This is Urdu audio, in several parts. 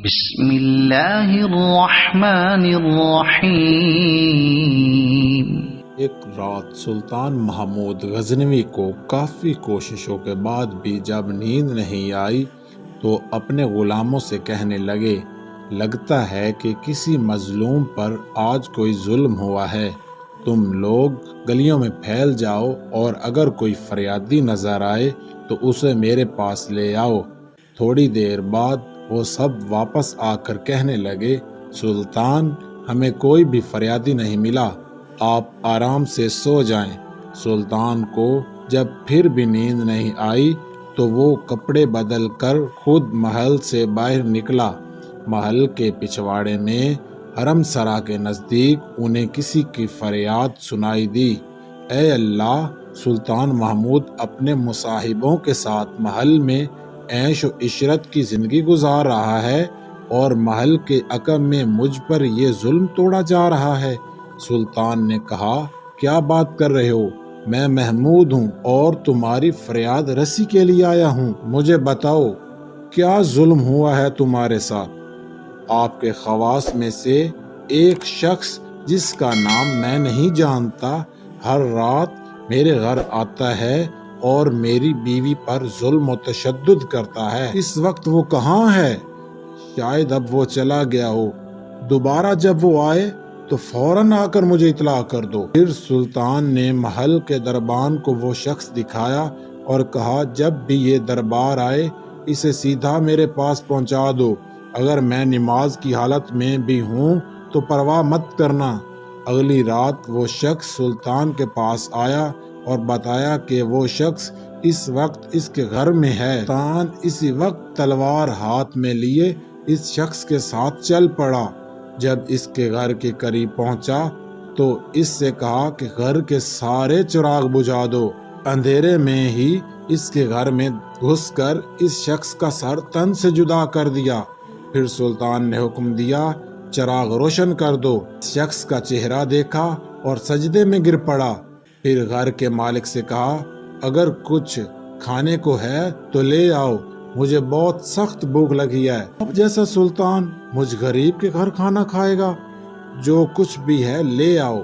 بسم اللہ الرحمن الرحیم۔ ایک رات سلطان محمود غزنوی کو کافی کوششوں کے بعد بھی جب نیند نہیں آئی تو اپنے غلاموں سے کہنے لگے، لگتا ہے کہ کسی مظلوم پر آج کوئی ظلم ہوا ہے، تم لوگ گلیوں میں پھیل جاؤ اور اگر کوئی فریادی نظر آئے تو اسے میرے پاس لے آؤ۔ تھوڑی دیر بعد وہ سب واپس آ کر کہنے لگے، سلطان، ہمیں کوئی بھی فریادی نہیں ملا، آپ آرام سے سو جائیں۔ سلطان کو جب پھر بھی نیند نہیں آئی تو وہ کپڑے بدل کر خود محل سے باہر نکلا۔ محل کے پچھواڑے میں حرم سرا کے نزدیک انہیں کسی کی فریاد سنائی دی، اے اللہ، سلطان محمود اپنے مصاحبوں کے ساتھ محل میں عیش و عشرت کی زندگی گزار رہا ہے اور محل کے عقب میں مجھ پر یہ ظلم توڑا جا رہا ہے۔ سلطان نے کہا، کیا بات کر رہے ہو؟ میں محمود ہوں اور تمہاری فریاد رسی کے لیے آیا ہوں، مجھے بتاؤ کیا ظلم ہوا ہے تمہارے ساتھ؟ آپ کے خواص میں سے ایک شخص جس کا نام میں نہیں جانتا ہر رات میرے گھر آتا ہے اور میری بیوی پر ظلم و تشدد کرتا ہے۔ اس وقت وہ کہاں ہے؟ شاید اب وہ چلا گیا ہو، دوبارہ جب وہ آئے تو فوراً آ کر مجھے اطلاع کر دو۔ پھر سلطان نے محل کے دربان کو وہ شخص دکھایا اور کہا، جب بھی یہ دربار آئے اسے سیدھا میرے پاس پہنچا دو، اگر میں نماز کی حالت میں بھی ہوں تو پرواہ مت کرنا۔ اگلی رات وہ شخص سلطان کے پاس آیا اور بتایا کہ وہ شخص اس وقت اس کے گھر میں ہے۔ سلطان اسی وقت تلوار ہاتھ میں لیے اس شخص کے ساتھ چل پڑا۔ جب اس کے گھر کے قریب پہنچا تو اس سے کہا کہ گھر کے سارے چراغ بجھا دو۔ اندھیرے میں ہی اس کے گھر میں گھس کر اس شخص کا سر تن سے جدا کر دیا۔ پھر سلطان نے حکم دیا، چراغ روشن کر دو۔ شخص کا چہرہ دیکھا اور سجدے میں گر پڑا۔ پھر گھر کے مالک سے کہا، اگر کچھ کھانے کو ہے تو لے آؤ، مجھے بہت سخت بھوک لگی ہے۔ اب جیسا سلطان مجھ غریب کے گھر کھانا کھائے گا؟ جو کچھ بھی ہے لے آؤ۔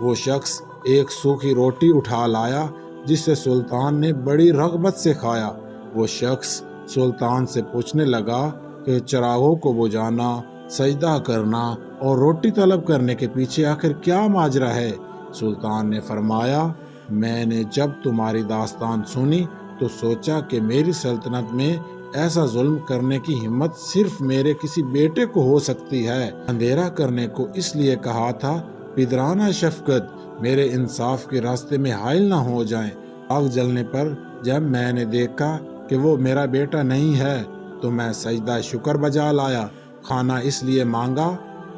وہ شخص ایک سوکھی روٹی اٹھا لایا جسے سلطان نے بڑی رغبت سے کھایا۔ وہ شخص سلطان سے پوچھنے لگا کہ چراغوں کو بجھانا، سجدہ کرنا اور روٹی طلب کرنے کے پیچھے آخر کیا ماجرا ہے؟ سلطان نے فرمایا، میں نے جب تمہاری داستان سنی تو سوچا کہ میری سلطنت میں ایسا ظلم کرنے کی ہمت صرف میرے کسی بیٹے کو ہو سکتی ہے۔ اندھیرا کرنے کو اس لیے کہا تھا پدرانہ شفقت میرے انصاف کے راستے میں حائل نہ ہو جائیں۔ آگ جلنے پر جب میں نے دیکھا کہ وہ میرا بیٹا نہیں ہے تو میں سجدہ شکر بجا لایا۔ کھانا اس لیے مانگا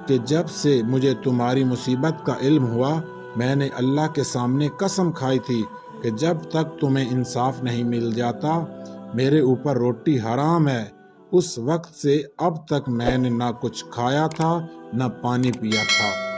کہ جب سے مجھے تمہاری مصیبت کا علم ہوا میں نے اللہ کے سامنے قسم کھائی تھی کہ جب تک تمہیں انصاف نہیں مل جاتا میرے اوپر روٹی حرام ہے۔ اس وقت سے اب تک میں نے نہ کچھ کھایا تھا نہ پانی پیا تھا۔